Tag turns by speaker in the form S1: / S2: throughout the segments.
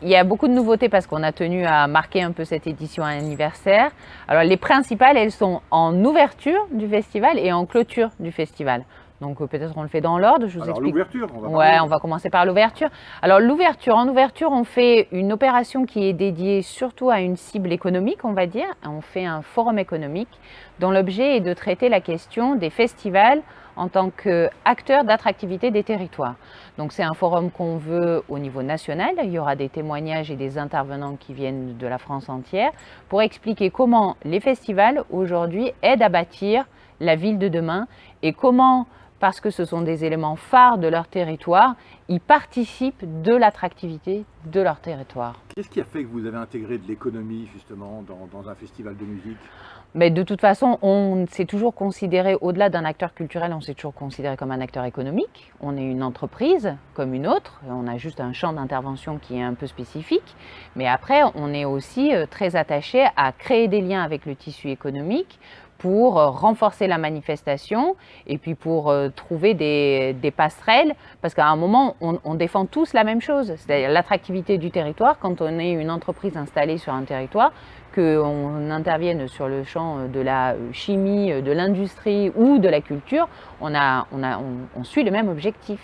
S1: Il y a beaucoup de nouveautés parce qu'on a tenu à marquer un peu cette édition anniversaire. Alors les principales, elles sont en ouverture du festival et en clôture du festival. Donc peut-être on le fait dans l'ordre. Je vous explique.
S2: L'ouverture,
S1: on va commencer par l'ouverture. Alors en ouverture, on fait une opération qui est dédiée surtout à une cible économique, on va dire. On fait un forum économique dont l'objet est de traiter la question des festivals en tant qu'acteurs d'attractivité des territoires. Donc c'est un forum qu'on veut au niveau national. Il y aura des témoignages et des intervenants qui viennent de la France entière pour expliquer comment les festivals aujourd'hui aident à bâtir la ville de demain et comment, parce que ce sont des éléments phares de leur territoire, ils participent de l'attractivité de leur territoire.
S2: Qu'est-ce qui a fait que vous avez intégré de l'économie justement dans un festival de musique ?
S1: Mais de toute façon, on s'est toujours considéré, au-delà d'un acteur culturel, on s'est toujours considéré comme un acteur économique. On est une entreprise comme une autre, on a juste un champ d'intervention qui est un peu spécifique. Mais après, on est aussi très attaché à créer des liens avec le tissu économique pour renforcer la manifestation et puis pour trouver des passerelles, parce qu'à un moment, on défend tous la même chose, c'est-à-dire l'attractivité du territoire. Quand on est une entreprise installée sur un territoire, qu'on intervienne sur le champ de la chimie, de l'industrie ou de la culture, on suit le même objectif.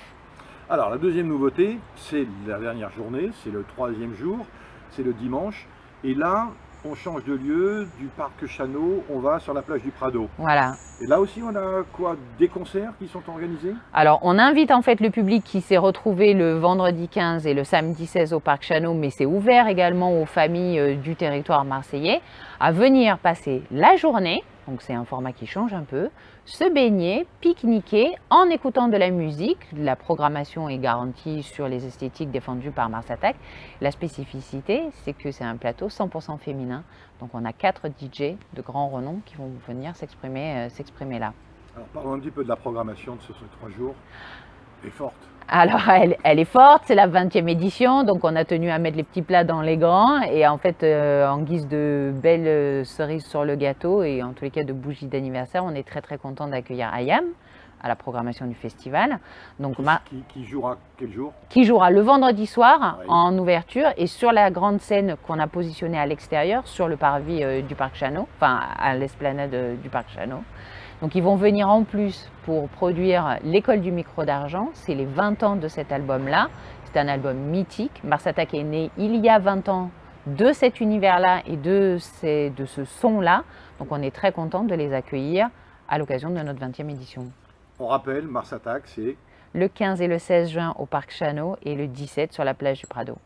S2: Alors la deuxième nouveauté, c'est la dernière journée, c'est le troisième jour, c'est le dimanche, et là, on change de lieu, du parc Chano, on va sur la plage du Prado.
S1: Voilà.
S2: Et là aussi, on a quoi? Des concerts qui sont organisés?
S1: Alors, on invite en fait le public qui s'est retrouvé le vendredi 15 et le samedi 16 au parc Chano, mais c'est ouvert également aux familles du territoire marseillais, à venir passer la journée. Donc c'est un format qui change un peu, se baigner, pique-niquer en écoutant de la musique. La programmation est garantie sur les esthétiques défendues par Mars Attack. La spécificité, c'est que c'est un plateau 100% féminin. Donc on a 4 DJ de grand renom qui vont venir s'exprimer là.
S2: Alors parlons un petit peu de la programmation de ces 3 jours. Elle est forte.
S1: Alors, elle est forte, c'est la 20e édition, donc on a tenu à mettre les petits plats dans les grands et en fait, en guise de belles cerises sur le gâteau et en tous les cas de bougies d'anniversaire, on est très très content d'accueillir Ayam à la programmation du festival. Donc,
S2: qui jouera quel jour?
S1: Qui jouera le vendredi soir en ouverture et sur la grande scène qu'on a positionnée à l'extérieur, sur le parvis du parc Chano, enfin à l'esplanade du parc Chano. Donc ils vont venir en plus pour produire l'école du micro d'argent, c'est les 20 ans de cet album-là, c'est un album mythique. Mars Attack est né il y a 20 ans de cet univers-là et de ce son-là, donc on est très content de les accueillir à l'occasion de notre 20e édition.
S2: On rappelle, Mars Attack, c'est
S1: le 15 et le 16 juin au parc Chano et le 17 sur la plage du Prado.